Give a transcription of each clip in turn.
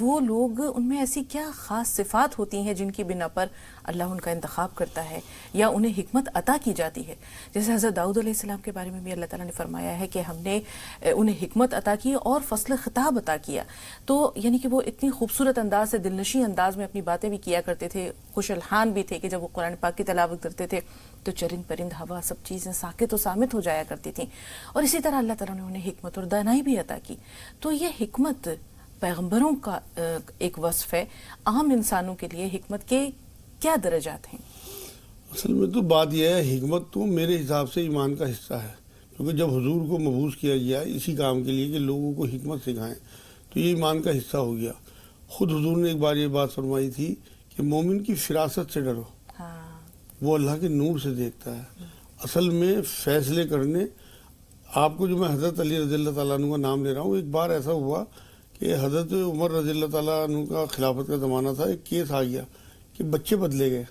وہ لوگ ان میں ایسی کیا خاص صفات ہوتی ہیں جن کی بنا پر اللہ ان کا انتخاب کرتا ہے یا انہیں حکمت عطا کی جاتی ہے؟ جیسے حضرت داؤد علیہ السلام کے بارے میں بھی اللہ تعالیٰ نے فرمایا ہے کہ ہم نے انہیں حکمت عطا کی اور فصل خطاب عطا کیا. تو یعنی کہ وہ اتنی خوبصورت انداز سے، دلنشین انداز میں اپنی باتیں بھی کیا کرتے تھے، خوش الحان بھی تھے کہ جب وہ قرآن پاک کی تلاوت کرتے تھے تو چرند پرند ہوا سب چیزیں ساکت و صامت ہو جایا کرتی تھیں. اور اسی طرح اللہ تعالیٰ نے انہیں حکمت اور دانائی بھی عطا کی. تو یہ حکمت پیغمبروں کا ایک وصف ہے. عام انسانوں کے لیے حکمت کے کیا درجات ہیں؟ اصل میں تو بات یہ ہے، حکمت تو میرے حساب سے ایمان کا حصہ ہے، کیونکہ جب حضور کو مبعوث کیا گیا اسی کام کے لیے کہ لوگوں کو حکمت سکھائیں، تو یہ ایمان کا حصہ ہو گیا. خود حضور نے ایک بار یہ بات فرمائی تھی کہ مومن کی فراست سے ڈرو، وہ اللہ کے نور سے دیکھتا ہے. اصل میں فیصلے کرنے، آپ کو جو میں حضرت علی رضی اللہ تعالیٰ عنہ کا نام لے رہا ہوں، ایک بار ایسا ہوا کہ حضرت عمر رضی اللہ تعالیٰ عنہ کا خلافت کا زمانہ تھا. ایک کیس آ گیا کہ بچے بدلے گئے،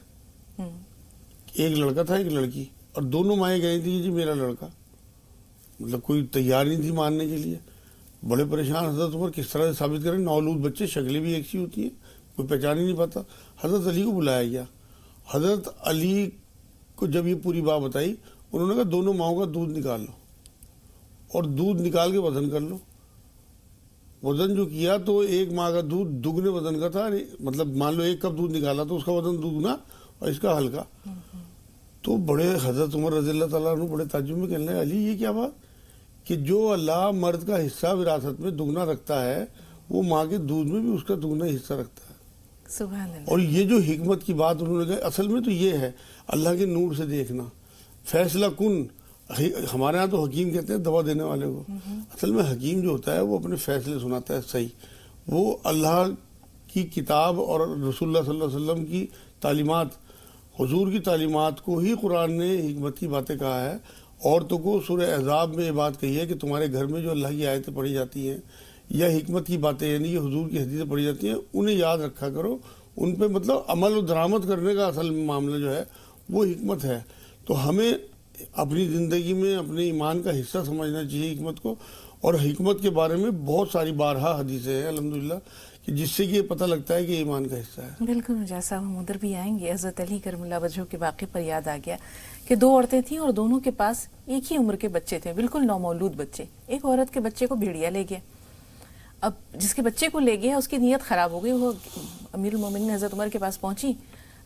ایک لڑکا تھا ایک لڑکی، اور دونوں مائیں گئی تھی جی میرا لڑکا، مطلب کوئی تیار نہیں تھی ماننے کے لیے. بڑے پریشان حضرت عمر کس طرح سے ثابت کریں، نولود بچے شکلیں بھی ایک سی ہوتی ہیں، کوئی پہچان ہی نہیں پاتا. حضرت علی کو بلایا گیا. حضرت علی کو جب یہ پوری بات بتائی، انہوں نے کہا دونوں ماؤں کا دودھ نکال لو اور دودھ نکال کے وزن کر لو. وزن جو کیا تو ایک ماں کا دودھ دگنے وزن کا تھا، مطلب مان لو 1 کپ دودھ نکالا تو اس کا وزن دگنا اور اس کا ہلکا. تو بڑے حضرت عمر رضی اللہ تعالیٰ عنہ بڑے تعجب میں کہنے لگے علی یہ کیا بات کہ جو اللہ مرد کا حصہ وراثت میں دگنا رکھتا ہے وہ ماں کے دودھ میں بھی اس کا دگنا حصہ رکھتا ہے. سبحان اللہ. اور یہ جو حکمت کی بات انہوں نے کہا، اصل میں تو یہ ہے اللہ کے نور سے دیکھنا. فیصلہ کن، ہمارے ہاں تو حکیم کہتے ہیں دوا دینے والے کو، اصل میں حکیم جو ہوتا ہے وہ اپنے فیصلے سناتا ہے صحیح. وہ اللہ کی کتاب اور رسول اللہ صلی اللہ علیہ وسلم کی تعلیمات، حضور کی تعلیمات کو ہی قرآن نے حکمت کی باتیں کہا ہے. عورتوں کو سورہ احزاب میں یہ بات کہی ہے کہ تمہارے گھر میں جو اللہ کی آیتیں پڑھی جاتی ہیں یا حکمت کی باتیں یعنی کہ حضور کی حدیثیں پڑھی جاتی ہیں انہیں یاد رکھا کرو، ان پہ مطلب عمل و درآمد کرنے کا اصل معاملہ جو ہے وہ حکمت ہے. تو ہمیں اپنی زندگی میں اپنے ایمان کا حصہ سمجھنا چاہیے حکمت کو. اور حکمت کے بارے میں بہت ساری بارہا حدیثیں ہیں الحمدللہ کہ جس سے یہ پتہ لگتا ہے کہ ایمان کا حصہ ہے. بالکل جیسا ہم ادھر بھی آئیں گے. حضرت علی کرم اللہ وجہہ کے واقعے پر یاد آ گیا کہ 2 عورتیں تھیں اور دونوں کے پاس ایک ہی عمر کے بچے تھے، بالکل نومولود بچے. ایک عورت کے بچے کو بھیڑیا لے گیا. اب جس کے بچے کو لے گیا اس کی نیت خراب ہو گئی. وہ امیر المومنین حضرت عمر کے پاس پہنچی،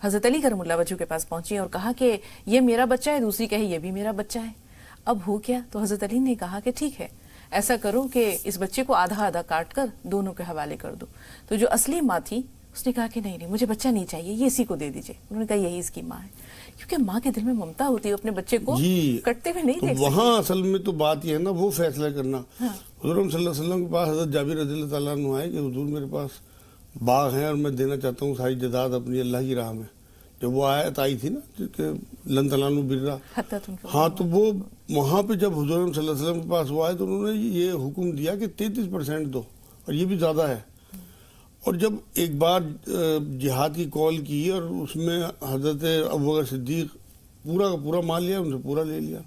حضرت علی کرم اللہ وجہہ کے پاس پہنچی اور کہا کہ یہ میرا بچہ ہے، دوسری کہے یہ بھی میرا بچہ ہے. اب ہو کیا؟ تو حضرت علی نے کہا کہ ٹھیک ہے ایسا کرو کہ اس بچے کو آدھا آدھا کاٹ کر دونوں کے حوالے کر دو. تو جو اصلی ماں تھی اس نے کہا کہ نہیں مجھے بچہ نہیں چاہیے، یہ اسی کو دے دیجئے. انہوں نے کہا یہی اس کی ماں ہے، کیونکہ ماں کے دل میں ممتا ہوتی ہے، اپنے بچے کو کٹتے ہوئے نہیں دیکھ سکتی. وہاں اصل میں تو بات یہ ہے نا وہ فیصلہ کرنا. حضور صلی اللہ علیہ وسلم کے پاس حضرت جابر رضی اللہ تعالیٰ عنہ آئے کہ حضور میرے پاس باغ ہیں اور میں دینا چاہتا ہوں ساری جائیداد اپنی اللہ کی راہ میں. جب وہ آیت آئی تھی نا کہ لن تنالوا البر، ہاں تو وہ وہاں پہ جب حضور صلی اللہ علیہ وسلم کے پاس وہ آئے تو انہوں نے یہ حکم دیا کہ 33% دو، اور یہ بھی زیادہ ہے. اور جب ایک بار جہاد کی کال کی اور اس میں حضرت ابوبکر صدیق پورا کا پورا مال لیا، ان سے پورا لے لیا.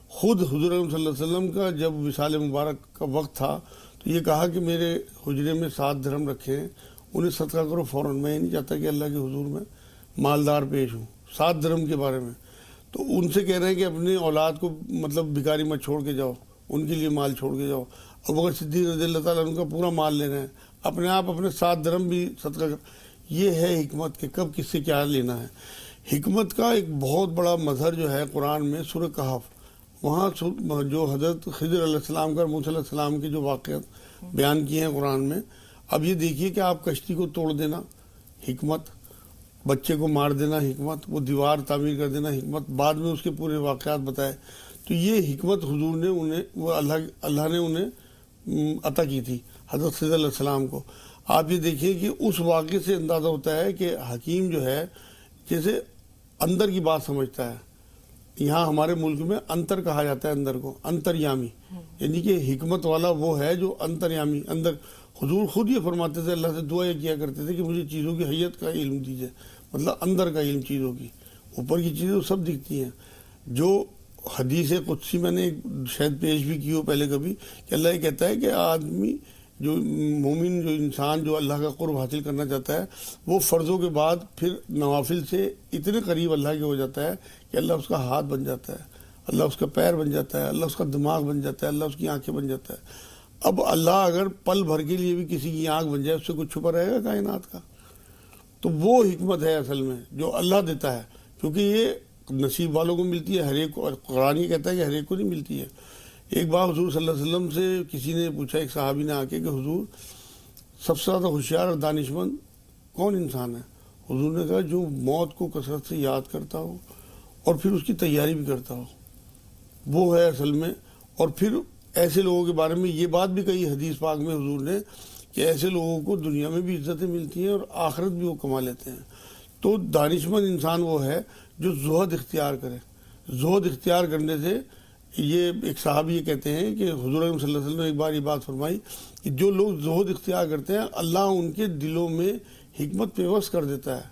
خود حضور صلی اللہ علیہ وسلم کا جب وصال مبارک کا وقت تھا تو یہ کہا کہ میرے حجرے میں 7 درہم رکھے ہیں، انہیں صدقہ کرو فوراً. میں یہ نہیں چاہتا کہ اللہ کے حضور میں مالدار پیش ہوں. 7 درہم کے بارے میں تو ان سے کہہ رہے ہیں کہ اپنے اولاد کو مطلب بھکاری مت چھوڑ کے جاؤ، ان کے لیے مال چھوڑ کے جاؤ. ابوبکر صدیق رضی اللہ تعالیٰ عنہ کا پورا مال لے رہے ہیں، اپنے آپ اپنے 7 درہم بھی صدقہ کر. یہ ہے حکمت کہ کب کس سے کیا لینا ہے. حکمت کا ایک بہت بڑا مظہر جو ہے قرآن میں سورہ کہف، وہاں جو حضرت خضر علیہ السلام کا موسیٰ علیہ السلام کے جو واقعات بیان کیے ہیں قرآن میں. اب یہ دیکھیے کہ آپ کشتی کو توڑ دینا حکمت، بچے کو مار دینا حکمت، وہ دیوار تعمیر کر دینا حکمت، بعد میں اس کے پورے واقعات بتائے. تو یہ حکمت حضور نے انہیں وہ اللہ نے انہیں عطا کی تھی حضرت خضر علیہ السلام کو. آپ یہ دیکھیے کہ اس واقعے سے اندازہ ہوتا ہے کہ حکیم جو ہے جیسے اندر کی بات سمجھتا ہے. یہاں ہمارے ملک میں انتر کہا جاتا ہے اندر کو، انتریامی، یعنی کہ حکمت والا وہ ہے جو انتریامی اندر. حضور خود یہ فرماتے تھے، اللہ سے دعا یہ کیا کرتے تھے کہ مجھے چیزوں کی حیت کا علم دیجیے، مطلب اندر کا علم چیزوں کی. اوپر کی چیزیں سب دکھتی ہیں. جو حدیث قدسی میں نے شاید پیش بھی کی ہو پہلے کبھی کہ اللہ یہ کہتا ہے کہ آدمی جو مومن جو انسان جو اللہ کا قرب حاصل کرنا چاہتا ہے وہ فرضوں کے بعد پھر نوافل سے اتنے قریب اللہ کے ہو جاتا ہے کہ اللہ اس کا ہاتھ بن جاتا ہے، اللہ اس کا پیر بن جاتا ہے، اللہ اس کا دماغ بن جاتا ہے، اللہ اس کی آنکھیں بن جاتا ہے۔ اب اللہ اگر پل بھر کے لیے بھی کسی کی آنکھ بن جائے اس سے کچھ چھپا رہے گا کائنات کا؟ تو وہ حکمت ہے اصل میں جو اللہ دیتا ہے، کیونکہ یہ نصیب والوں کو ملتی ہے، ہر ایک کو، قرآن یہ کہتا ہے کہ ہر ایک کو نہیں ملتی ہے۔ ایک بار حضور صلی اللہ علیہ وسلم سے کسی نے پوچھا، ایک صحابی نے آ کے کہ حضور سب سے زیادہ ہوشیار اور دانشمند کون انسان ہے؟ حضور نے کہا جو موت کو کثرت سے یاد کرتا ہو اور پھر اس کی تیاری بھی کرتا ہو، وہ ہے اصل میں۔ اور پھر ایسے لوگوں کے بارے میں یہ بات بھی کہی حدیث پاک میں حضور نے کہ ایسے لوگوں کو دنیا میں بھی عزتیں ملتی ہیں اور آخرت بھی وہ کما لیتے ہیں۔ تو دانشمند انسان وہ ہے جو زہد اختیار کرے۔ زہد اختیار کرنے سے یہ ایک صحابی یہ کہتے ہیں کہ حضور صلی اللہ علیہ وسلم نے ایک بار یہ بات فرمائی کہ جو لوگ زہد اختیار کرتے ہیں اللہ ان کے دلوں میں حکمت پیوست کر دیتا ہے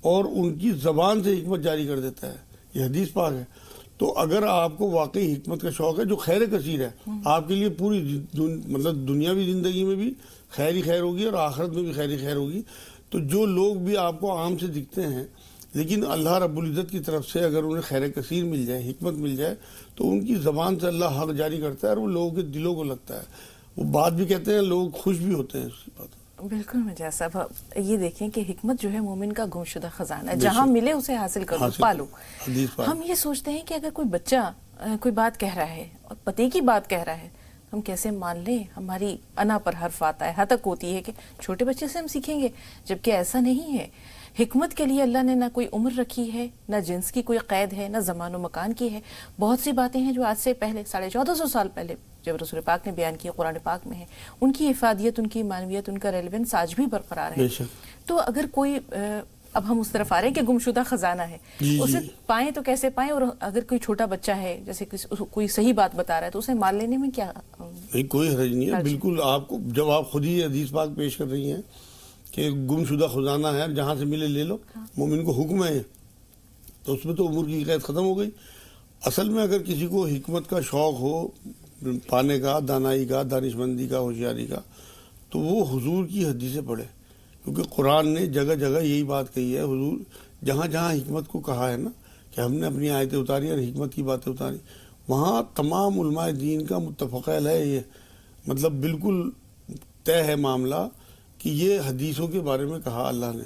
اور ان کی زبان سے حکمت جاری کر دیتا ہے۔ یہ حدیث پاک ہے۔ تو اگر آپ کو واقعی حکمت کا شوق ہے جو خیر کثیر ہے، آپ کے لیے پوری مطلب دنیاوی زندگی میں بھی خیر ہی خیر ہوگی اور آخرت میں بھی خیر ہی خیر ہوگی، تو جو لوگ بھی آپ کو عام سے دکھتے ہیں لیکن اللہ رب العزت کی طرف سے اگر انہیں خیر کثیر مل جائے، حکمت مل جائے، تو ان کی زبان سے اللہ حق جاری کرتا ہے اور وہ لوگوں کے دلوں کو لگتا ہے، وہ بات بھی کہتے ہیں، لوگ خوش بھی ہوتے ہیں اس کی بات۔ بالکل مجاز صاحب، یہ دیکھیں کہ حکمت جو ہے مومن کا گمشدہ خزانہ ہے، جہاں ملے اسے حاصل کرو، پالو۔ ہم یہ سوچتے ہیں کہ اگر کوئی بچہ کوئی بات کہہ رہا ہے اور پتے کی بات کہہ رہا ہے ہم کیسے مان لیں؟ ہماری انا پر حرف آتا ہے، حتک ہوتی ہے کہ چھوٹے بچے سے ہم سیکھیں گے، جبکہ ایسا نہیں ہے۔ حکمت کے لیے اللہ نے نہ کوئی عمر رکھی ہے، نہ جنس کی کوئی قید ہے، نہ زمان و مکان کی ہے۔ بہت سی باتیں ہیں جو آج سے پہلے 1450 سال پہلے جب رسول پاک نے بیان کیا قرآن پاک میں ہے، ان کی افادیت، ان کی معنویت، ان کا ریلیونس آج بھی برقرار ہے۔ تو اگر کوئی اب ہم اس طرف آ رہے ہیں کہ گمشدہ خزانہ ہے، اسے پائیں تو کیسے پائیں؟ اور اگر کوئی چھوٹا بچہ ہے جیسے کوئی صحیح بات بتا رہا ہے تو اسے مان لینے میں کیا؟ نہیں، کوئی حرج نہیں ہے، بالکل۔ آپ کو جب آپ خود ہی حدیث پاک پیش کر رہی ہیں کہ گمشدہ خزانہ ہے، جہاں سے ملے لے لو، مومن کو حکم ہے، تو اس میں تو عمر کی قید ختم ہو گئی۔ اصل میں اگر کسی کو حکمت کا شوق ہو، پانے کا، دانائی کا، دانشمندی کا، ہوشیاری کا، تو وہ حضور کی حدیثیں پڑھے، کیونکہ قرآن نے جگہ جگہ یہی بات کہی ہے۔ حضور جہاں جہاں حکمت کو کہا ہے نا کہ ہم نے اپنی آیتیں اتاری اور حکمت کی باتیں اتاری، وہاں تمام علماء دین کا متفق ہے، یہ مطلب بالکل طے ہے معاملہ کہ یہ حدیثوں کے بارے میں کہا اللہ نے۔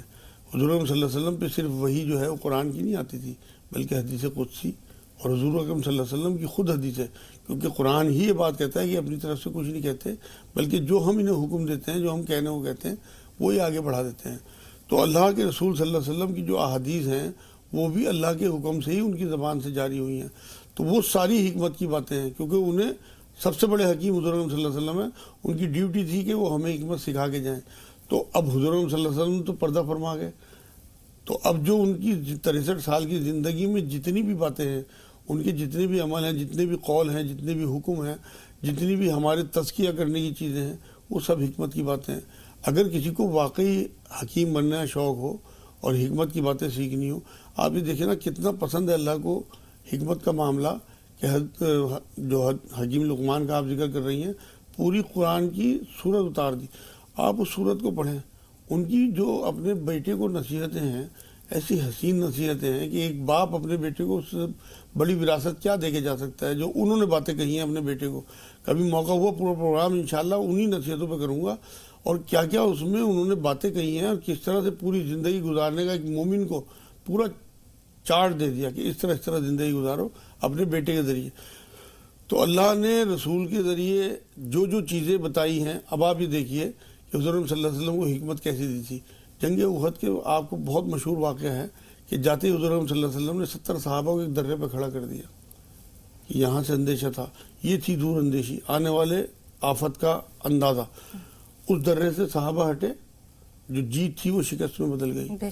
حضور صلی اللہ علیہ وسلم پہ صرف وہی جو ہے وہ قرآن کی نہیں آتی تھی، بلکہ حدیث قدسی اور حضور اکرم صلی اللہ علیہ وسلم کی خود حدیث ہے، کیونکہ قرآن ہی یہ بات کہتا ہے کہ اپنی طرف سے کچھ نہیں کہتے، بلکہ جو ہم انہیں حکم دیتے ہیں، جو ہم کہنے کو کہتے ہیں، وہی آگے بڑھا دیتے ہیں۔ تو اللہ کے رسول صلی اللہ علیہ وسلم کی جو احادیث ہیں وہ بھی اللہ کے حکم سے ہی ان کی زبان سے جاری ہوئی ہیں، تو وہ ساری حکمت کی باتیں ہیں، کیونکہ انہیں سب سے بڑے حکیم حضور صلی اللہ علیہ وسلم ہیں، ان کی ڈیوٹی تھی کہ وہ ہمیں حکمت سکھا کے جائیں۔ تو اب حضور صلی اللہ علیہ وسلم تو پردہ فرما گئے، تو اب جو ان کی 63 سال کی زندگی میں جتنی بھی باتیں ہیں، ان کے جتنے بھی عمل ہیں، جتنے بھی قول ہیں، جتنے بھی حکم ہیں، جتنی بھی ہمارے تزکیہ کرنے کی چیزیں ہیں، وہ سب حکمت کی باتیں ہیں۔ اگر کسی کو واقعی حکیم بننے کا شوق ہو اور حکمت کی باتیں سیکھنی ہو، آپ یہ دیکھیں نا کتنا پسند ہے اللہ کو حکمت کا معاملہ، کہ جو حکیم لقمان کا آپ ذکر کر رہی ہیں، پوری قرآن کی سورت اتار دی، آپ اس سورت کو پڑھیں، ان کی جو اپنے بیٹے کو نصیحتیں ہیں، ایسی حسین نصیحتیں ہیں کہ ایک باپ اپنے بیٹے کو اس سے بڑی وراثت کیا دے کے جا سکتا ہے، جو انہوں نے باتیں کہی ہیں اپنے بیٹے کو۔ کبھی موقع ہوا پورا پروگرام انشاءاللہ انہی نصیحتوں پہ کروں گا، اور کیا کیا اس میں انہوں نے باتیں کہی ہیں اور کس طرح سے پوری زندگی گزارنے کا ایک مومن کو پورا چارٹ دے دیا کہ اس طرح زندگی گزارو اپنے بیٹے کے ذریعے۔ تو اللہ نے رسول کے ذریعے جو جو چیزیں بتائی ہیں، اب آپ یہ دیکھیے کہ حضور صلی اللہ علیہ وسلم کو حکمت کیسی دی تھی۔ جنگ احد کے آپ کو بہت مشہور واقعہ ہے کہ جاتے حضور صلی اللہ علیہ وسلم نے 70 صحابہ کو ایک درے پہ کھڑا کر دیا کہ یہاں سے اندیشہ تھا، یہ تھی دور اندیشی، آنے والے آفت کا اندازہ۔ اس درے سے صحابہ ہٹے، جو جیت تھی وہ شکست میں بدل گئی۔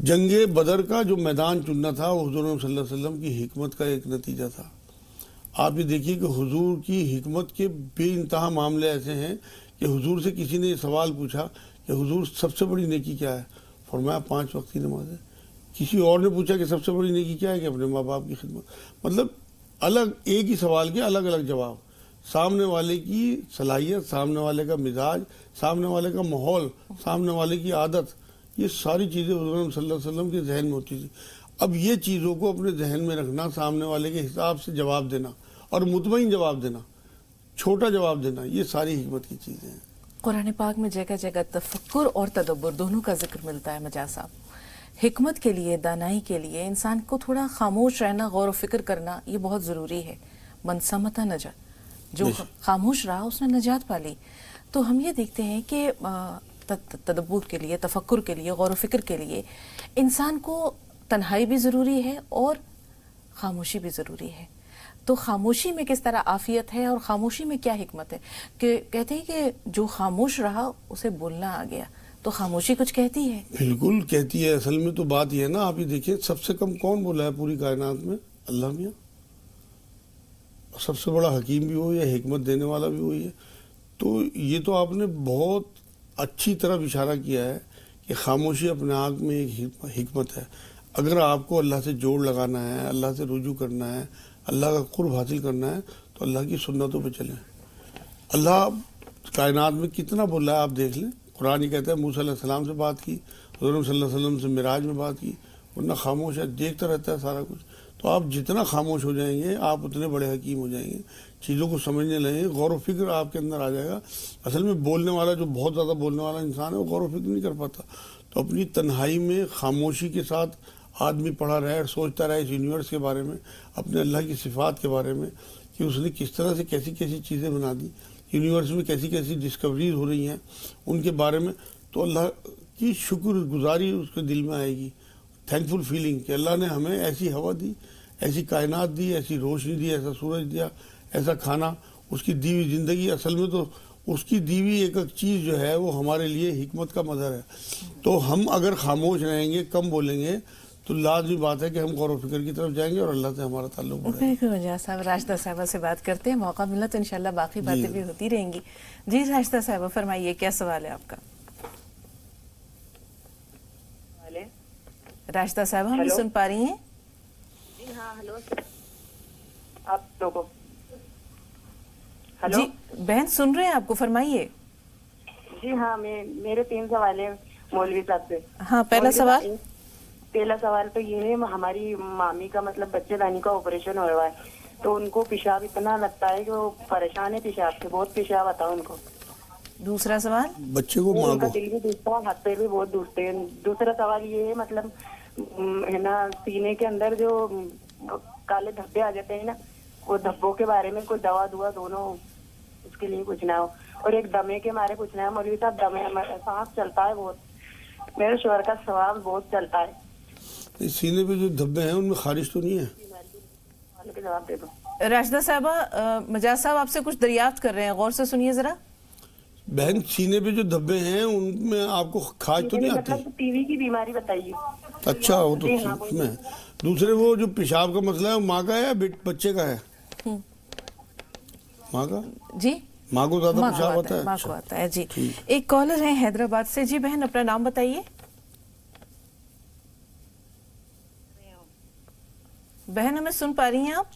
جنگ بدر کا جو میدان چننا تھا وہ حضور صلی اللہ علیہ وسلم کی حکمت کا ایک نتیجہ تھا۔ آپ یہ دیکھیے کہ حضور کی حکمت کے بے انتہا معاملے ایسے ہیں کہ حضور سے کسی نے یہ سوال پوچھا کہ حضور سب سے بڑی نیکی کیا ہے؟ فرمایا 5 وقت کی نماز ہے۔ کسی اور نے پوچھا کہ سب سے بڑی نیکی کیا ہے؟ کہ اپنے ماں باپ کی خدمت۔ مطلب الگ ایک ہی سوال کے الگ الگ جواب۔ سامنے والے کی صلاحیت، سامنے والے کا مزاج، سامنے والے کا ماحول، سامنے والے کی عادت، یہ ساری چیزیں حضور صلی اللہ علیہ وسلم کے ذہن میں ہوتی تھی. اب یہ چیزوں کو اپنے ذہن میں رکھنا، سامنے والے کے حساب سے جواب دینا اور مطمئن جواب دینا، چھوٹا جواب دینا، یہ ساری حکمت کی چیزیں ہیں. قرآن پاک میں جگہ جگہ تفکر اور تدبر دونوں کا ذکر ملتا ہے. مجاز صاحب، حکمت کے لیے، دانائی کے لیے انسان کو تھوڑا خاموش رہنا، غور و فکر کرنا یہ بہت ضروری ہے. من صمت نجا، جو خاموش رہا اس نے نجات پا لی. تو ہم یہ دیکھتے ہیں کہ تدبر کے لیے، تفکر کے لیے، غور و فکر کے لیے انسان کو تنہائی بھی ضروری ہے اور خاموشی بھی ضروری ہے. تو خاموشی میں کس طرح عافیت ہے اور خاموشی میں کیا حکمت ہے؟ کہ کہتے ہیں کہ جو خاموش رہا اسے بولنا آ گیا، تو خاموشی کچھ کہتی ہے. بالکل کہتی ہے. اصل میں تو بات یہ ہے نا، آپ یہ دیکھیں سب سے کم کون بولا ہے پوری کائنات میں؟ اللہ میاں. سب سے بڑا حکیم بھی وہی ہے، حکمت دینے والا بھی وہی ہے. تو یہ تو آپ نے بہت اچھی طرح اشارہ کیا ہے کہ خاموشی اپنے آپ میں ایک حکمت ہے. اگر آپ کو اللہ سے جوڑ لگانا ہے، اللہ سے رجوع کرنا ہے، اللہ کا قرب حاصل کرنا ہے، تو اللہ کی سنتوں پہ چلیں. اللہ کائنات میں کتنا بولا ہے آپ دیکھ لیں. قرآن ہی کہتا ہے موسیٰ علیہ السلام سے بات کی، حضور صلی اللہ علیہ وسلم سے معراج میں بات کی، ورنہ خاموش ہے، دیکھتا رہتا ہے سارا کچھ. تو آپ جتنا خاموش ہو جائیں گے آپ اتنے بڑے حکیم ہو جائیں گے، چیزوں کو سمجھنے لگیں گے، غور و فکر آپ کے اندر آ جائے گا. اصل میں بولنے والا، جو بہت زیادہ بولنے والا انسان ہے، وہ غور و فکر نہیں کر پاتا. تو اپنی تنہائی میں خاموشی کے ساتھ آدمی پڑھا رہے اور سوچتا رہے اس یونیورس کے بارے میں، اپنے اللہ کی صفات کے بارے میں، کہ اس نے کس طرح سے کیسی کیسی چیزیں بنا دی، یونیورس میں کیسی کیسی ڈسکوریز ہو رہی ہیں ان کے بارے میں. تو اللہ کی شکر گزاری اس کے دل میں آئے گی، تھینکفل فیلنگ کہ اللہ نے ہمیں ایسی ہوا دی، ایسی کائنات دی، ایسی روشنی دی، ایسا سورج دیا، ایسا کھانا، اس کی دی ہوئی زندگی. اصل میں تو اس کی دی ہوئی ایک ایک چیز جو ہے وہ ہمارے لیے حکمت کا مظہر ہے. تو ہم اگر خاموش رہیں گے، کم بولیں گے، تو لازمی بات ہے کہ ہم غور و فکر کی طرف جائیں گے اور اللہ سے ہمارا تعلق بڑھے گا. بالکل. مجاز صاحب، راشدہ صاحبہ سے بات کرتے ہیں، موقع ملا تو انشاءاللہ باقی باتیں بھی ہوتی رہیں گی. جی راشدہ صاحبہ فرمائیے، کیا سوال ہے آپ کا؟ راشدہ صاحبہ ہمیں سن پا رہی ہیں؟ جی ہاں، ہلو آپ لوگوں. ہلو جی بہن سن رہے ہیں آپ کو، فرمائیے. جی ہاں، میرے 3 سوال ہیں مولوی صاحب سے. ہاں، پہلا سوال. پہلا سوال تو یہ ہے، ہماری مامی کا مطلب بچے دانی کا آپریشن ہو رہا ہے، تو ان کو پیشاب اتنا لگتا ہے کہ وہ پریشان ہے پیشاب سے، بہت پیشاب آتا ہے ان کو. دوسرا سوال. بچے کو ان کا دل بھی دکھتا ہے، ہاتھ پیر بھی بہت دکھتے ہیں. دوسرا سوال یہ ہے، مطلب ہے نا، سینے کے اندر جو کالے دھبے آ جاتے ہیں نا، وہ دھبوں کے بارے میں کوئی دوا دونوں اس کے لیے پوچھنا ہو. اور ایک دمے کے بارے پوچھنا ہے مولوی صاحب. دمے سانس چلتا ہے بہت، میرے شوہر کا سوال بہت چلتا ہے. سینے پہ جو دھبے ہیں ان میں خارش تو نہیں ہے؟ جواب دے دو. راشدہ صاحبہ، مجاز صاحب آپ سے کچھ دریافت کر رہے ہیں، غور سے سنیے ذرا. بہن سینے پہ جو دھبے ہیں ان میں آپ کو کھاج تو نہیں آتی؟ مطلب ٹی وی کی بیماری بتائیے. اچھا، وہ تو اس میں. دوسرے وہ جو پیشاب کا مسئلہ ہے، ماں کا ہے یا بچے کا ہے؟ ماں کا. جی ماں کو زیادہ پیشاب آتا ہے؟ ماں کو آتا ہے. جی ایک کالر ہے حیدرآباد سے. جی بہن اپنا نام بتائیے. بہن ہمیں سن پا رہی ہیں آپ؟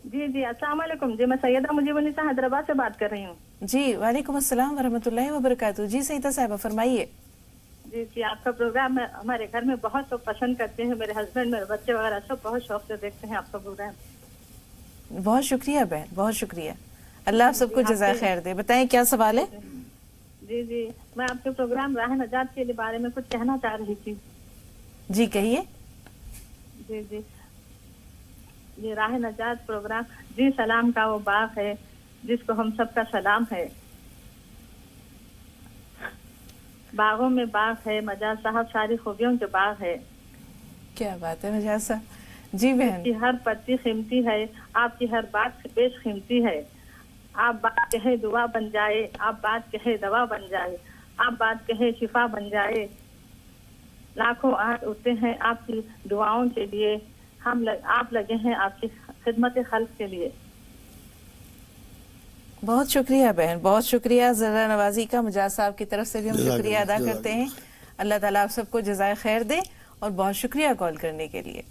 جی جی السلام علیکم. جی میں سیدہ مجیب النساء حیدرآباد سے بات کر رہی ہوں. جی وعلیکم السلام ورحمۃ اللہ وبرکاتہ. جی سیدہ صاحبہ فرمائیے. جی جی آپ کا پروگرام ہمارے گھر میں بہت لوگ پسند کرتے ہیں، میرے ہسبینڈ، میرے بچے وغیرہ سب بہت شوق سے دیکھتے ہیں آپ کا پروگرام. بہت شکریہ بہن، بہت شکریہ. اللہ آپ سب کو جزائے خیر دے. بتائیں کیا سوال ہے؟ جی جی میں آپ کے پروگرام راہ نجات کے بارے میں کچھ کہنا چاہ رہی تھی. جی کہیے. جی جی یہ راہ نجات پروگرام، جی سلام کا وہ باغ ہے جس کو ہم سب کا سلام ہے. باغوں میں باغ ہے، مجاز صاحب ساری خوبیوں کے باغ ہے. کیا بات ہے مجاز صاحب. جی بہن. کی ہر پتی قیمتی ہے، آپ کی ہر بات بیش قیمتی ہے. آپ بات کہے دعا بن جائے، آپ بات کہے دوا بن جائے، آپ بات کہے شفا بن جائے. لاکھوں آنکھ اٹھتے ہیں آپ کی دعاؤں کے لیے، آپ لگے ہیں آپ کی خدمت خلق کے لیے. بہت شکریہ بہن، بہت شکریہ. ذرا نوازی کا مجاز صاحب کی طرف سے بھی ہم شکریہ ادا کرتے ہیں. اللہ تعالیٰ آپ سب کو جزائے خیر دے، اور بہت شکریہ کال کرنے کے لیے.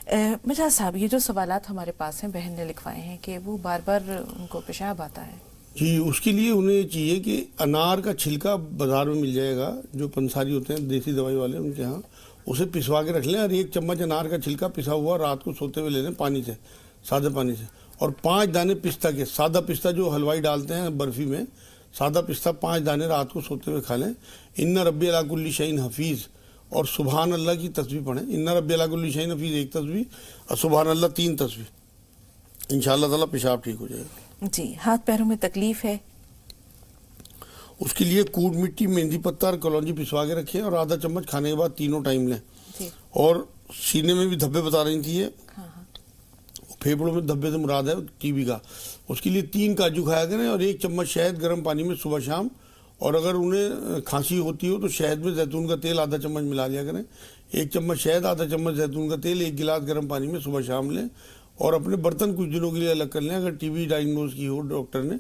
مجاز صاحب یہ جو سوالات ہمارے پاس ہیں بہن نے لکھوائے ہیں کہ وہ بار بار ان کو پیشاب آتا ہے. جی اس کے لیے انہیں یہ چاہیے کہ انار کا چھلکا بازار میں مل جائے گا, جو پنساری ہوتے ہیں دیسی دوائی والے ان کے ہاں, اسے پسوا کے رکھ لیں اور 1 چمچ انار کا چھلکا پسا ہوا رات کو سوتے ہوئے لے لیں پانی سے, سادہ پانی سے, اور 5 دانے پستہ کے, سادہ پستہ جو حلوائی ڈالتے ہیں برفی میں, سادہ پستہ 5 دانے رات کو سوتے ہوئے کھا لیں. ان ربی علی کل شیء حفیظ اور سبحان اللہ کی تسبیح پڑھیں. ان ربی علی کل شیء حفیظ 1 تسبیح اور سبحان اللہ 3 تسبیح, انشاءاللہ تعالیٰ پیشاب ٹھیک ہو جائے گا. جی ہاتھ پیروں میں تکلیف ہے, اس کے لیے کوٹ مٹی, مہندی پتہ اور کلونجی پسوا کے رکھیں اور آدھا چمچ کھانے کے بعد تینوں ٹائم لیں. جی اور سینے میں بھی دھبے بتا رہی تھی یہ, پھیپڑوں میں دھبے سے مراد ہے ٹی بی کا, اس کے لیے 3 کاجو کھایا کریں اور 1 چمچ شہد گرم پانی میں صبح شام, اور اگر انہیں کھانسی ہوتی ہو تو شہد میں زیتون کا تیل آدھا چمچ ملا لیا کریں. 1 چمچ شہد, آدھا چمچ زیتون کا تیل, 1 گلاس گرم پانی میں صبح شام لیں, اور اپنے برتن کچھ دنوں کے لیے الگ کر لیں اگر ٹی بی ڈائگنوز کی ہو ڈاکٹر نے.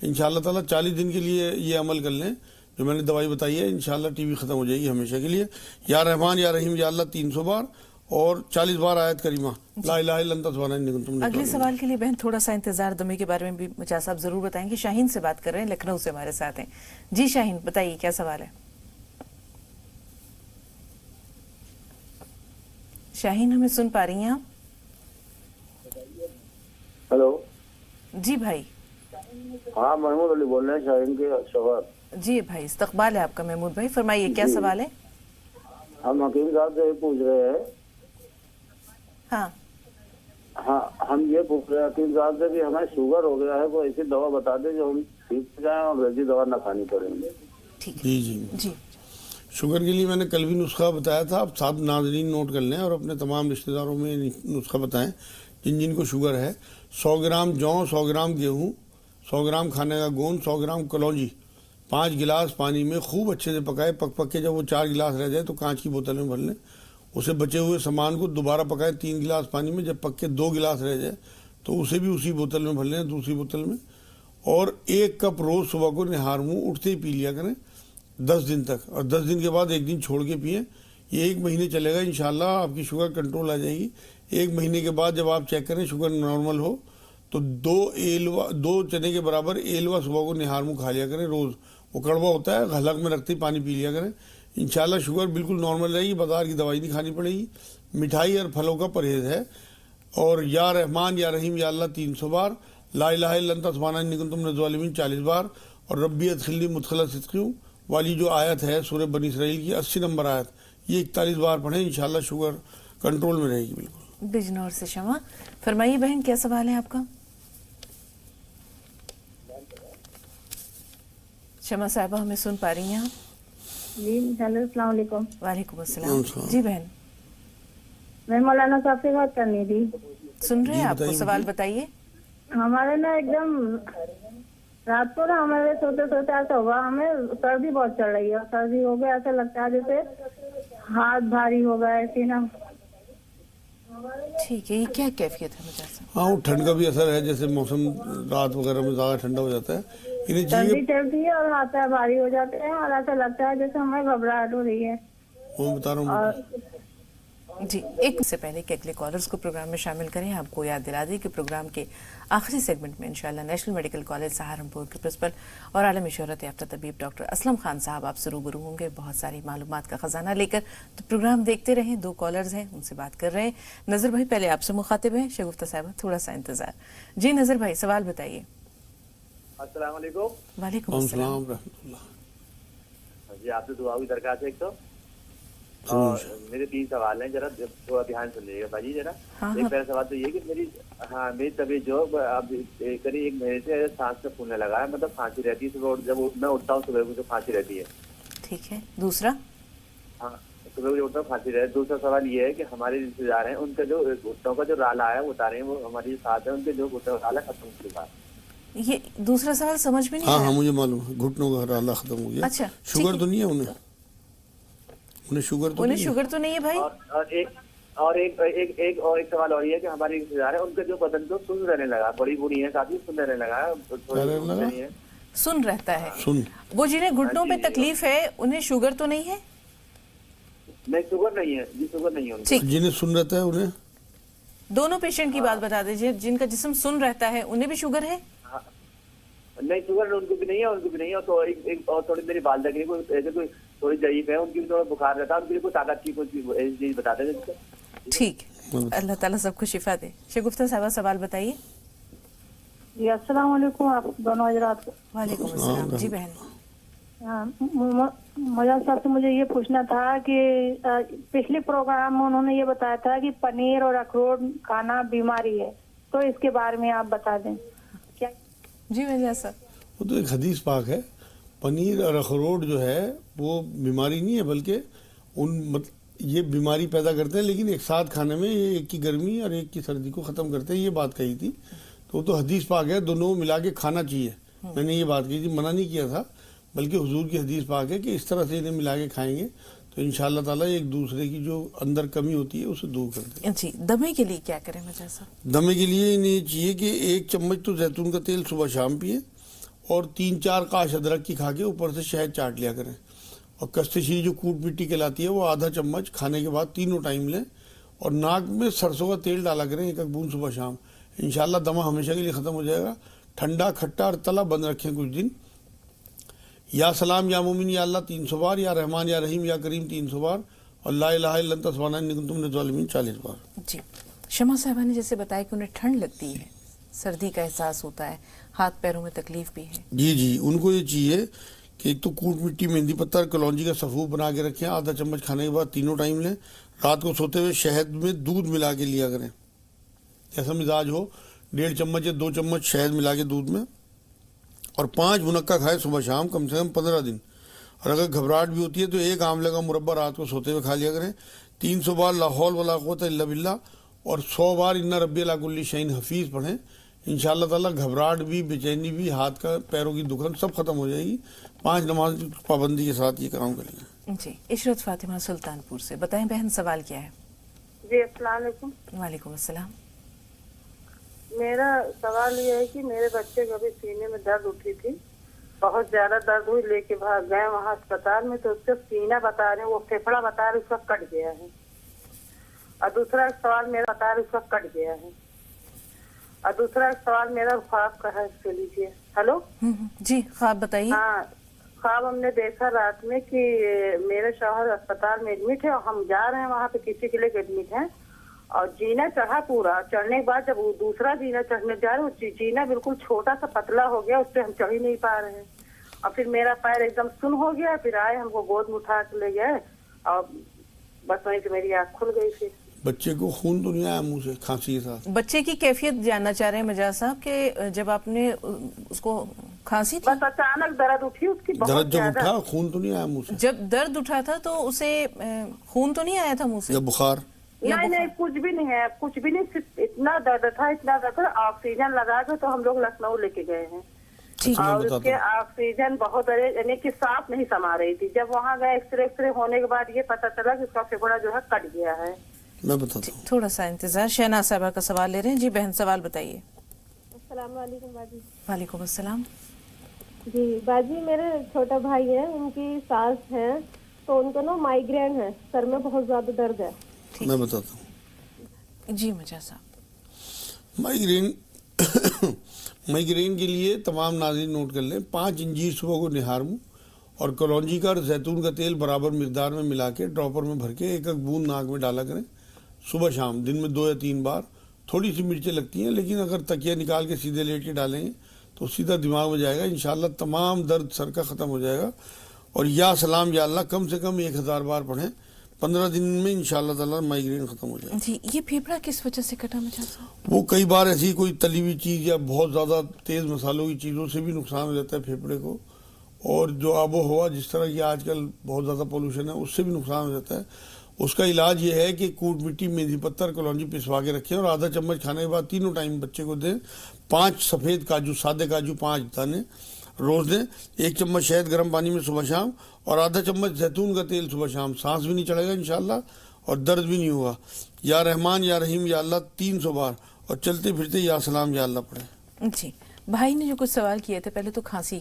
انشاءاللہ تعالیٰ 40 دن کے لیے یہ عمل کر لیں جو میں نے دوائی بتائی ہے, انشاءاللہ ٹی بی ختم ہو جائے گی ہمیشہ کے لیے. یا رحمان یا رحیم یا اللہ 300 بار اور 40 بار آیت کریمہ لا الہ الا انت سبحانک انی کنت من الظالمین. اگلے سوال کے لیے بہن تھوڑا سا انتظار, دمے کے بارے میں بھی مجاز صاحب ضرور بتائیں گے. شاہین سے بات کر رہے ہیں, لکھنؤ سے ہمارے ساتھ ہیں. جی شاہین بتائیے کیا سوال ہے. شاہین ہمیں سن پا رہی ہیں آپ؟ ہلو جی بھائی. ہاں محمود علی بول رہے ہیں شاہین کے شوہر. جی بھائی استقبال ہے آپ کا محمود بھائی, فرمائیے کیا سوال ہے. ہم حکیم صاحب سے یہ پوچھ رہے ہیں, ہاں ہاں ہم یہ پوچھ رہے ہیں حکیم صاحب سے کہ ہمیں شوگر ہو گیا ہے, کوئی ایسی دوا بتا دیں جو ہم ٹھیک ہو جائیں اور ویسی دوا نہ کھانی پڑیں گے. ٹھیک ہے. جی جی جی شوگر کے لیے میں نے کل بھی نسخہ بتایا تھا, آپ سب ناظرین نوٹ کر لیں اور اپنے تمام رشتہ داروں میں نسخہ بتائیں جن کو شوگر ہے. 100 گرام جو, 100 گرام گیہوں, 100 گرام کھانے کا گوند, 100 گرام کلونجی 5 گلاس پانی میں خوب اچھے سے پکائے. پک کے جب وہ 4 گلاس رہ جائے تو کانچ کی بوتل میں بھر لیں. اسے بچے ہوئے سامان کو دوبارہ پکائیں 3 گلاس پانی میں, جب پک کے 2 گلاس رہ جائے تو اسے بھی اسی بوتل میں بھر لیں, دوسری بوتل میں, اور 1 کپ روز صبح کو نہار منہ اٹھتے ہی پی لیا کریں 10 دن تک, اور 10 دن کے بعد 1 دن چھوڑ کے پئیں. یہ 1 مہینے چلے گا, انشاءاللہ آپ کی شوگر کنٹرول آ جائے گی. 1 مہینے کے بعد جب آپ چیک کریں شوگر نارمل ہو تو 2 چنے کے برابر ایلوا صبح کو نہار منہ کھا لیا کریں روز. وہ کڑوا ہوتا ہے, حلق میں رکھتے ہی پانی پی لیا کریں. انشاءاللہ شوگر بالکل نارمل رہے گی, بازار کی دوائی نہیں کھانی پڑے گی. مٹھائی اور پھلوں کا پرہیز ہے. اور یا رحمان یا رحیم یا اللہ 300 بار, لا الہ الا انت سبحانک انی کنت من الظالمین 40 بار, اور ربی ادخلنی مدخل صدق والی جو آیت ہے سورہ بنی اسرائیل کی 80 نمبر آیت, یہ 41 بار پڑھیں. انشاءاللہ شوگر کنٹرول میں رہے گی بالکل. بجنور سے شمع, فرمائیے بہن کیا سوال ہے آپ کا. شمع صاحبہ ہمیں سن پا رہی ہیں آپ؟ جی ہیلو السلام علیکم. وعلیکم السلام. جی بہن میں مولانا صاحب سے بات کرنی تھی. سن رہے ہیں آپ کو, بتائیے سوال بتائیے. ہمارے نا ایک دم رات کو نا ہمارے سوتے سوتے ایسا ہوا, ہمیں سردی بہت چل رہی ہے, اور سردی ہو گیا ایسا لگتا ہے جیسے ہاتھ بھاری ہو گیا ایسے نا. ٹھیک ہے, یہ کیا کیفیت ہے مجھے سے؟ ہاں وہ ٹھنڈ کا بھی اثر ہے, جیسے موسم رات وغیرہ میں زیادہ ٹھنڈا ہو جاتا ہے. انہیں چاہیے سردی چلتی ہے اور ہاتھ بھاری ہو جاتے ہیں, اور ایسا لگتا ہے جیسے ہمیں گھبراہٹ ہو رہی ہے. وہ بتا رہا ہوں. جی ایک سے پہلے کہ اگلے کالرز کو پروگرام میں شامل کریں, آپ کو یاد دلا دیں کہ پروگرام کے آخری سیگمنٹ میں انشاءاللہ نیشنل میڈیکل کالج سہارنپور کے پرنسپل اور عالمی شہرت یافتہ طبیب ڈاکٹر اسلم خان صاحب آپ سے روبرو ہوں گے بہت ساری معلومات کا خزانہ لے کر. تو پروگرام دیکھتے رہیں. 2 کالرز ہیں, ان سے بات کر رہے ہیں. نظر بھائی پہلے آپ سے مخاطب ہیں, شگفتہ صاحبہ تھوڑا سا انتظار. جی نظر بھائی سوال بتائیے. السلام علیکم. وعلیکم السلام. رحمۃ اللہ. جی آپ سے دعا کی درخواست ہے ایک تو, اور میرے 3 سوال ہیں, ذرا تھوڑا دھیان سے لیجیے گا باجی ذرا. ایک پہلا سوال تو یہ کہ میری طبیعت جو اب قریب 1 مہینے سے سانس میں پھولنے لگا ہے, مطلب کھانسی رہتی ہے صبح, جب میں اٹھتا ہوں صبح مجھے کھانسی رہتی ہے. ٹھیک ہے. دوسرا ہاں صبح مجھے اٹھتا ہوں کھانسی رہتی ہے. دوسرا سوال یہ ہے کہ ہمارے رشتے دار ہیں, ان کا جو گھٹنوں کا جو رالا ہے وہ اتارے ہیں, وہ ہماری ساتھ ہے, ان کے جو گھٹنوں کا رالا ختم ہو چکا ہے. یہ دوسرا سوال سمجھ میں نہیں ہاں آیا. ہاں مجھے معلوم ہے, گھٹنوں کا رالا ختم ہو گیا. اچھا شوگر تو نہیں ہے انہیں شوگر تو انہیں نہیں شوگر تو نہیں ہے بھائی. اور ایک سوال اور یہ ہے کہ ہمارے رشتے دار ہیں, ان کے جو بدن تو سن رہنے لگا, بڑی بوڑھی ہے, کافی سن رہنے لگا. سن رہتا ہے. سن وہ جنہیں گھٹنوں پہ تکلیف ہے انہیں شوگر تو نہیں ہے. نہیں شوگر نہیں ہے جی, شوگر نہیں ہے. ٹھیک. جنہیں سن رہتا ہے انہیں دونوں پیشنٹ کی بات بتا دیجیے، جن کا جسم سن رہتا ہے انہیں بھی شوگر ہے؟ نہیں شوگر ان کو بھی نہیں ہے، ان کو بھی نہیں ہے. تو اور تھوڑی میری والدہ کی ایسے کوئی تھوڑی ضعیف ہے، ان کی بھی تھوڑا بخار رہتا ہے، ان کے لیے کوئی طاقت کی کوئی ایسی چیز بتا دیں. ٹھیک، اللہ تعالیٰ سب کو شفا دے. شگفتہ صاحبہ سوال بتائیے. جی السلام علیکم آپ دونوں حضرات کو. وعلیکم السلام. جی بہن. مجاز صاحب سے مجھے یہ پوچھنا تھا کہ پچھلے پروگرام میں انہوں نے یہ بتایا تھا کہ پنیر اور اخروٹ کھانا بیماری ہے، تو اس کے بارے میں آپ بتا دیں کیا؟ جی مجاز صاحب، وہ تو ایک حدیث پاک ہے. پنیر اور اخروٹ جو ہے وہ بیماری نہیں ہے، بلکہ یہ بیماری پیدا کرتے ہیں، لیکن ایک ساتھ کھانے میں یہ ایک کی گرمی اور ایک کی سردی کو ختم کرتے ہیں. یہ بات کہی تھی، تو وہ تو حدیث پاک ہے، دونوں ملا کے کھانا چاہیے. میں نے یہ بات کہی تھی، منع نہیں کیا تھا، بلکہ حضور کی حدیث پاک ہے کہ اس طرح سے انہیں ملا کے کھائیں گے تو انشاءاللہ تعالیٰ ایک دوسرے کی جو اندر کمی ہوتی ہے اسے دور کر دیں گے. جی دمے کے لیے کیا کریں مجاز صاحب؟ دمے کے لیے انہیں یہ چاہیے کہ 1 چمچ تو زیتون کا تیل صبح شام پئیں اور 3-4 قاش ادرک کی کھا کے اوپر سے شہد چاٹ لیا کریں. اور کستشی جو کوٹ مٹی کہلاتی ہے وہ آدھا چمچ کھانے کے بعد تینوں ٹائم لیں، اور ناک میں سرسوں کا تیل ڈالا کریں 1 بوند صبح شام. انشاءاللہ دمہ ہمیشہ کے لیے ختم ہو جائے گا. ٹھنڈا کھٹا اور تلا بند رکھیں کچھ دن. یا سلام یا مومن یا اللہ 300 بار، یا رحمان یا رحیم یا کریم 300 بار، اور لا الہ الا انت سبحانک انی کنت من الظالمین 40 بار. جی شمع صاحبہ نے جیسے بتایا کہ انہیں ٹھنڈ لگتی ہے، سردی کا احساس ہوتا ہے، ہاتھ پیروں میں تکلیف بھی ہے. جی ان کو یہ چاہیے کہ ایک تو کوٹ مٹی، مہندی پتہ اور کلونجی کا سفوف بنا کے رکھیں، آدھا چمچ کھانے کے بعد تینوں ٹائم لیں. رات کو سوتے ہوئے شہد میں دودھ ملا کے لیا کریں، ایسا مزاج ہو 1.5 چمچ یا 2 چمچ شہد ملا کے دودھ میں، اور 5 منقع کھائے صبح شام کم سے کم 15 دن. اور اگر گھبراہٹ بھی ہوتی ہے تو 1 آملے کا مربع رات کو سوتے ہوئے کھا لیا کریں. 300 بار لا حول ولا قوت الا باللہ اور 100 بار ان ربی علی کل شیء حفیظ پڑھیں. انشاءاللہ تعالیٰ گھبراہٹ بھی، بے چینی بھی، ہاتھ کا پیروں کی دکھن سب ختم ہو جائے گی. 5 نماز کی پابندی کے ساتھ یہ کام کریں. جی عشرت فاطمہ سلطان پور سے بتائیں بہن سوال کیا ہے؟ جی السلام علیکم. وعلیکم السلام. میرا سوال یہ ہے کہ میرے بچے کو ابھی سینے میں درد اٹھی تھی، بہت زیادہ درد ہوئی، لے کے بھاگ گئے وہاں اسپتال میں، تو اس کا سینہ بتا رہے ہیں، وہ پھیپھڑا بتا رہے اس کا کٹ گیا ہے. اور دوسرا ایک سوال میرا بتا رہے اس کا کٹ گیا ہے. اور دوسرا ایک سوال میرا خواب کا ہے، اس کے لیجیے. ہلو جی خواب بتائیے. ہاں خواب ہم نے دیکھا رات میں کہ میرے شوہر اسپتال میں ایڈمٹ ہے اور ہم جا رہے ہیں وہاں پہ کسی کے لیے ایڈمٹ ہیں، اور جینا چڑھا پورا. چڑھنے کے بعد جب وہ دوسرا جینا چڑھنے جا رہے ہیں، جینا بالکل چھوٹا سا پتلا ہو گیا، اس پہ ہم چڑھ ہی نہیں پا رہے ہیں. اور پھر میرا پیر ایک دم سن ہو گیا. پھر آئے ہم کو گود میں اٹھا کے لے گئے اور بس وہیں سے میری آنکھ کھل گئی. پھر بچے کو خون تو نہیں آیا منہ سے کھانسی کے ساتھ؟ بچے کی کیفیت جاننا چاہ رہے ہیں مجاز صاحب کہ جب آپ نے اس کو کھانسی تھی، بس اچانک درد اٹھی اس کی بہت درد جب زیادہ. اٹھا خون تو نہیں آیا منہ سے؟ جب درد اٹھا تھا تو اسے خون تو نہیں آیا تھا منہ سے؟ یا بخار؟ نہیں کچھ بھی نہیں ہے، کچھ بھی نہیں، صرف اتنا درد تھا، اتنا درد تھا. آکسیجن لگا کے تو ہم لوگ لکھنؤ لے کے گئے ہیں، اور اس کے آکسیجن بہت یعنی کہ صاف نہیں سما رہی تھی. جب وہاں گئے ایکس رے ہونے کے بعد یہ پتا چلا کہ اس کا پھیپھڑا جو ہے کٹ گیا ہے. میں بتاتا ہوں، تھوڑا سا انتظار. شہناز صاحبہ کا سوال لے رہے ہیں. جی بہن سوال بتائیے. السلام علیکم باجی. وعلیکم السلام. جی باجی میرے چھوٹا بھائی ہیں، ان کی ساس ہے، تو ان کو نا مائیگرین ہے، سر میں بہت زیادہ درد ہے. میں بتاتا ہوں. جی مجاز صاحب، مائیگرین کے لیے تمام ناظرین نوٹ کر لیں. 5 انجیر صبح کو نہار منہ اور کلونجی کا اور زیتون کا تیل برابر مقدار میں ملا کے ڈراپر میں بھر کے 1 بوند ناک میں ڈالا کریں صبح شام، دن میں 2 یا 3 بار. تھوڑی سی مرچیں لگتی ہیں، لیکن اگر تکیہ نکال کے سیدھے لیٹ کے ڈالیں گے تو سیدھا دماغ میں جائے گا. انشاءاللہ تمام درد سر کا ختم ہو جائے گا. اور یا سلام یا اللہ کم سے کم 1000 بار پڑھیں. 15 دن میں انشاءاللہ تعالیٰ مائیگرین ختم ہو جائے گا. جی یہ پھیپھڑا کس وجہ سے کٹا مجاز صاحب؟ وہ کئی بار ایسی کوئی تلی ہوئی چیز یا بہت زیادہ تیز مسالوں کی چیزوں سے بھی نقصان ہو جاتا ہے پھیپھڑے کو، اور جو آب و ہوا جس طرح کی آج کل بہت زیادہ پولوشن ہے اس سے بھی نقصان ہو جاتا ہے. اس کا علاج یہ ہے کہ کوٹ مٹی، مہندی پتر، کلونجی پسوا کے رکھیں اور آدھا چمچ کھانے کے بعد تینوں ٹائم بچے کو دیں. 5 سفید کاجو، سادے کاجو 5 دانے روز دیں. 1 چمچ شہد گرم پانی میں صبح شام، اور آدھا چمچ زیتون کا تیل صبح شام. سانس بھی نہیں چڑھے گا انشاءاللہ اور درد بھی نہیں ہوگا. یا رحمان یا رحیم یا اللہ 300 بار، اور چلتے پھرتے یا سلام یا اللہ پڑھیں. جی بھائی نے جو کچھ سوال کیے تھے، پہلے تو کھانسی،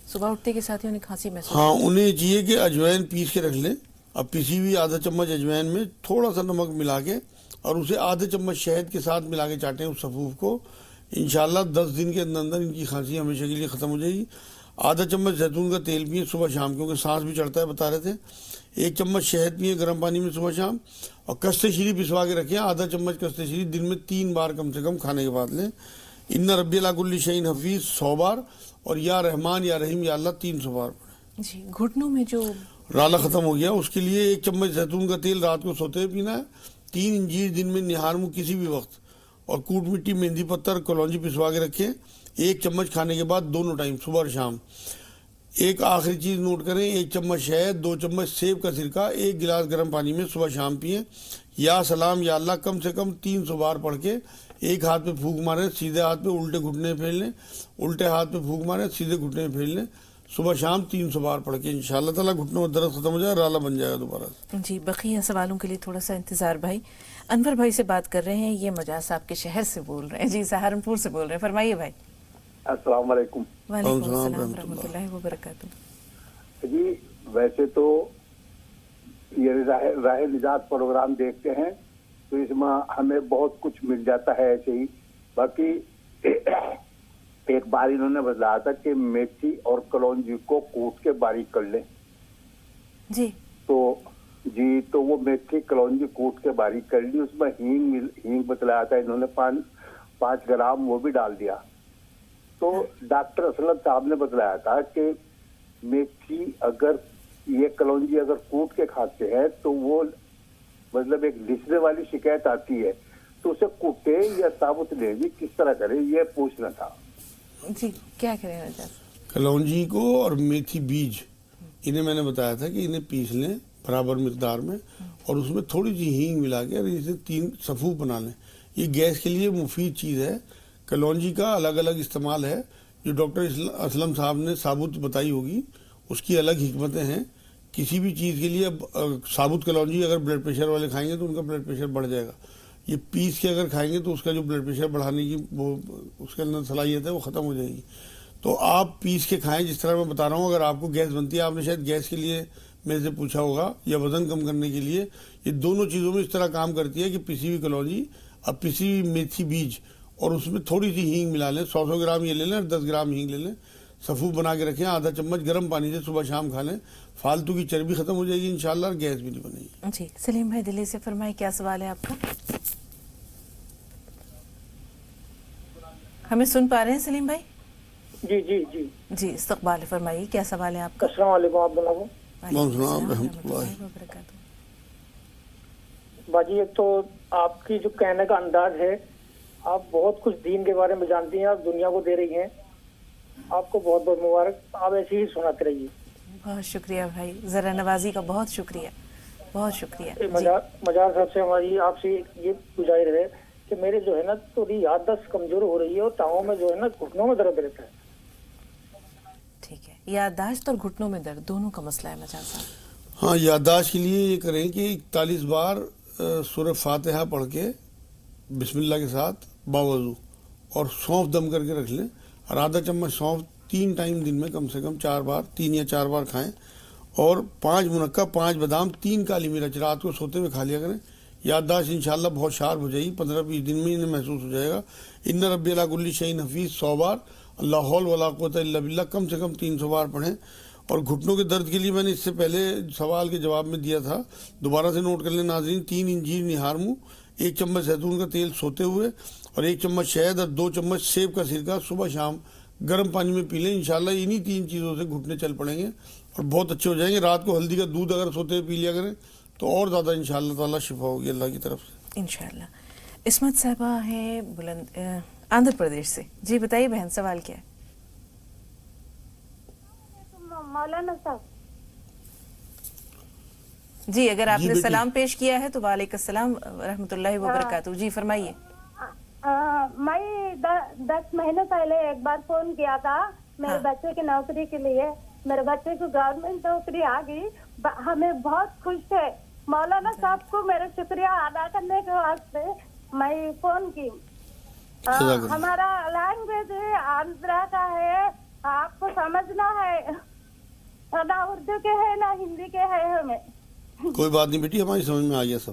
صبح اٹھتے کے ساتھ ہی انہیں کھانسی محسوس. ہاں انہیں چاہیے کہ اجوائن پیس کے رکھ لیں. اب پیسی ہوئی آدھا چمچ اجوائن میں تھوڑا سا نمک ملا کے اور اسے آدھے چمچ شہد کے ساتھ ملا کے چاٹیں اس سفوف کو. انشاءاللہ 10 دن کے اندر ان کی کھانسی ہمیشہ کے لیے ختم ہو جائے گی. آدھا چمچ زیتون کا تیل پئیں صبح شام, کیونکہ سانس بھی چڑھتا ہے بتا رہے تھے. 1 چمچ شہد پئیں گرم پانی میں صبح شام, اور کستہ شیری پسوا کے رکھیں. آدھا چمچ کستہ شیری دن میں 3 بار کم سے کم کھانے کے بعد لیں. ان ربی علی کل شیء حفیظ 100 بار, اور یا رحمان یا رحیم یا اللہ 300 بار پڑھیں. جی گھٹنوں میں جو رالا ختم ہو گیا اس کے لیے 1 چمچ زیتون کا تیل رات کو سوتے ہوئے پینا ہے. 3 انجیر دن میں نہار منہ کسی بھی وقت, اور کوٹ مٹی, مہندی پتر, کلونجی پسوا کے رکھیں. 1 چمچ کھانے کے بعد دونوں ٹائم صبح اور شام. ایک آخری چیز نوٹ کریں, 1 چمچ شہد, 2 چمچ سیب کا سرکہ 1 گلاس گرم پانی میں صبح شام پئیں. یا سلام یا اللہ کم سے کم 300 بار پڑھ کے ایک ہاتھ پہ پھونک ماریں, سیدھے ہاتھ پہ الٹے گھٹنے پھیر لیں, الٹے ہاتھ پہ پھونک ماریں, سیدھے گھٹنے پھیر لیں. صبح شام 300 بار پڑھ کے انشاءاللہ تعالیٰ گھٹنوں میں درد ختم ہو جائے, رالا بن جائے گا دوبارہ سے. جی بقیہ سوالوں کے لیے تھوڑا سا انتظار بھائی. انور بھائی سے بات کر رہے ہیں, یہ مجاز صاحب کے شہر سے بول رہے ہیں. جی سہارنپور سے بول رہے ہیں, فرمائیے بھائی. السلام علیکم. وعلیکم السلام ورحمۃ اللہ وبرکاتہ. جی ویسے تو یہ راہ نجات پروگرام دیکھتے ہیں تو اس میں ہمیں بہت کچھ مل جاتا ہے ایسے ہی. باقی ایک بار انہوں نے بتلایا تھا کہ میتھی اور کلونجی کو کوٹ کے باریک کر لیں. جی تو وہ میتھی کلونجی کوٹ کے باریک کر لی. اس میں ہینگ بتلایا تھا انہوں نے 5 گرام, وہ بھی ڈال دیا. تو ڈاکٹر اسلم صاحب نے بتلایا تھا کہ میتھی اگر یہ کلونجی اگر کوٹ کے کھاتے ہیں تو وہ مطلب ایک لسنے والی شکایت آتی ہے, تو اسے کوٹے یا ثابت لے جی کس طرح کرے, یہ پوچھنا تھا. جی کیا کریں مجاز؟ کلونجی کو اور میتھی بیج انہیں میں نے بتایا تھا کہ انہیں پیس لیں برابر مقدار میں, اور اس میں تھوڑی سی ہینگ ملا کے اور اسے 3 صفوف بنا لیں. یہ گیس کے لیے مفید چیز ہے. کلونجی کا الگ الگ استعمال ہے, جو ڈاکٹر اسلم صاحب نے ثابت بتائی ہوگی اس کی الگ حکمتیں ہیں. کسی بھی چیز کے لیے ثابت کلونجی اگر بلڈ پریشر والے کھائیں گے تو ان کا بلڈ پریشر بڑھ جائے گا. یہ پیس کے اگر کھائیں گے تو اس کا جو بلڈ پریشر بڑھانے کی وہ اس کے اندر صلاحیت ہے وہ ختم ہو جائے گی. تو آپ پیس کے کھائیں جس طرح میں بتا رہا ہوں. اگر آپ کو گیس بنتی ہے, آپ نے شاید گیس کے لیے میرے سے پوچھا ہوگا, یا وزن کم کرنے کے لیے, یہ دونوں چیزوں میں اس طرح کام کرتی ہے کہ پسی ہوئی کلونجی اور پسی ہوئی میتھی بیج اور اس میں تھوڑی سی ہینگ ملا لیں. 100 گرام یہ لے لیں اور 10 گرام ہینگ لے لیں, صفوف بنا کے رکھیں. آدھا چمچ گرم پانی سے صبح شام کھا لیں. فالتو کی چربی ختم ہو جائے گی انشاءاللہ, اور گیس بھی نہیں بنے گی. جی سلیم بھائی دلی سے فرمائے, کیا سوال ہے آپ کا؟ ہمیں سن پا رہے ہیں سلیم بھائی؟ جی جی جی جی استقبال, فرمائیے کیا سوال ہے آپ کا؟ السلام علیکم. آپ بناؤ وعلیکم السلام رحمۃ اللہ وبرکاتہ. باجی, ایک تو آپ کی جو کہنے کا انداز ہے, آپ بہت کچھ دین کے بارے میں جانتی ہیں, آپ دنیا کو دے رہی ہیں. آپ کو بہت بہت مبارک, آپ ایسے ہی سناتے رہیے. بہت شکریہ بھائی, ذرا نوازی کا بہت شکریہ, بہت شکریہ. مجاز صاحب سے ہماری آپ سے یہ گزارش ہے کہ میرے جو ہے نا تھوڑی یادداشت کمزور ہو رہی ہے, اور ٹانگوں میں جو ہے نا گھٹنوں میں درد رہتا ہے. ٹھیک ہے, یادداشت اور گھٹنوں میں درد دونوں کا مسئلہ ہے مجاز صاحب. ہاں, یادداشت کے لیے یہ کریں کہ 41 بار سورہ فاتحہ پڑھ کے بسم اللہ کے ساتھ باوضو, اور سونف دم کر کے رکھ لیں, اور آدھا چمچ سونف 3 ٹائم دن میں کم سے کم 4 بار 3 یا 4 بار کھائیں, اور 5 منقع 5 بادام 3 کالی مرچ رات کو سوتے ہوئے کھا لیا کریں. یادداشت انشاءاللہ بہت شارپ ہو جائے گی, 15-20 دن میں انہیں محسوس ہو جائے گا. ان ربی علی کل شیء حفیظ 100 بار, اللہ حول ولا قوت الا باللہ کم سے کم 300 بار پڑھیں. اور گھٹنوں کے درد کے لیے میں نے اس سے پہلے سوال کے جواب میں دیا تھا, دوبارہ سے نوٹ کر لیں ناظرین. 3 انجیر نہار منہ, 1 چمچ زیتون کا تیل سوتے ہوئے, اور 1 چمچ شہد اور 2 چمچ سیب کا سرکہ صبح شام گرم پانی میں پی لیں. انشاءاللہ انہی 3 چیزوں سے گھٹنے چل پڑیں گے اور بہت اچھے ہو جائیں گے. رات کو ہلدی کا دودھ اگر سوتے ہوئے پی لیا کریں تو اور زیادہ انشاءاللہ تعالیٰ شفا ہوگی اللہ کی طرف سے انشاءاللہ. عصمت صاحبہ ہیں آندھر پردیش سے. جی بتائیے بہن, سوال کیا ہے؟ مولانا صاحب جی اگر آپ نے سلام پیش کیا ہے تو وعلیکم السلام ورحمۃ اللہ وبرکاتہ. جی فرمائیے. میں 10 مہینے پہلے ایک بار فون کیا تھا میرے بچے کی نوکری کے لیے. میرے بچے کو گورنمنٹ نوکری آ گئی, ہمیں بہت خوش ہے. مولانا صاحب کو میرا شکریہ ادا کرنے کے واسطے میں فون کی. ہمارا لینگویج آندھرا کا ہے, آپ کو سمجھنا ہے, نہ اردو کے ہے نہ ہندی کے ہے. ہمیں کوئی بات نہیں بیٹی, ہماری سمجھ میں آ گیا سب.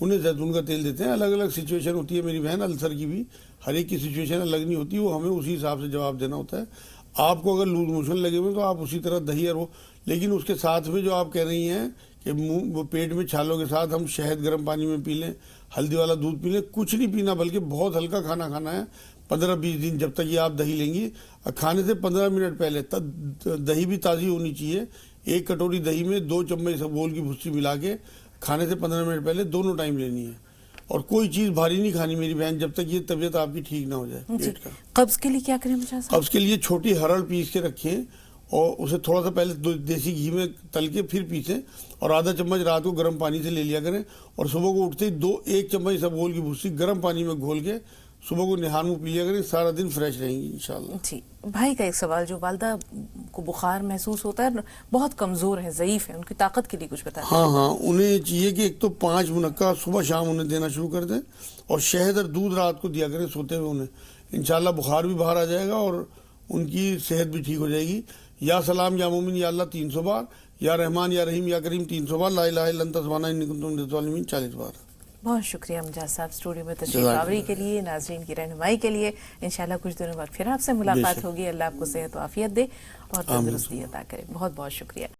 انہیں زیتون کا تیل دیتے ہیں. الگ الگ سچویشن ہوتی ہے میری بہن, السر کی بھی ہر ایک کی سچویشن الگ نہیں ہوتی, وہ ہمیں اسی حساب سے جواب دینا ہوتا ہے. آپ کو اگر لوز موشن لگے ہوئے تو آپ اسی طرح دہی اور وہ, لیکن اس کے ساتھ میں جو آپ کہہ رہی ہیں کہ منہ وہ پیٹ میں چھالوں کے ساتھ ہم شہد گرم پانی میں پی لیں, ہلدی والا دودھ پی لیں, کچھ نہیں پینا بلکہ بہت ہلکا کھانا کھانا ہے 15-20 دن, جب تک یہ آپ دہی لیں گی. کھانے سے 15 منٹ پہلے دہی بھی تازی ہونی چاہیے. 1 کٹوری دہی میں 2 چمچ اسبگول کی بھوسی ملا کے کھانے سے 15 منٹ پہلے دونوں ٹائم لینی ہے. اور کوئی چیز بھاری نہیں کھانی میری بہن جب تک یہ طبیعت آپ کی ٹھیک نہ ہو جائے. پیٹ کا قبض کے لیے کیا کریں مجھے؟ قبض کے لیے چھوٹی ہرڑ پیس کے رکھیں اور اسے تھوڑا سا پہلے دیسی گھی میں تل کے پھر پیسیں, اور آدھا چمچ رات کو گرم پانی سے لے لیا کریں, اور صبح کو اٹھتے ہی 1 چمچ اسبگول کی بھوسی گرم پانی میں گھول کے صبح کو نہان میں پی لیا کریں. سارا دن فریش رہیں گی انشاءاللہ. جی بھائی کا ایک سوال, جو والدہ کو بخار محسوس ہوتا ہے, بہت کمزور ہیں, ضعیف ہیں, ان کی طاقت کے لیے کچھ بتائیں. ہاں انہیں چاہیے کہ ایک تو 5 منقع صبح شام انہیں دینا شروع کر دیں, اور شہد اور دودھ رات کو دیا کریں سوتے ہوئے انہیں. انشاءاللہ بخار بھی باہر آ جائے گا اور ان کی صحت بھی ٹھیک ہو جائے گی. یا سلام یا مومن یا اللہ 300 بار, یا رحمان یا رحیم یا کریم 300 بار, لا الہ الا انت سبحانک انی کنت من الظالمین 40 بار. بہت شکریہ امجد صاحب اسٹوڈیو میں تشریف آوری کے لیے, ناظرین کی رہنمائی کے لیے. انشاءاللہ کچھ دنوں بعد پھر آپ سے ملاقات ہوگی. اللہ آپ کو صحت و عافیت دے اور تندرستی عطا کرے. بہت بہت شکریہ.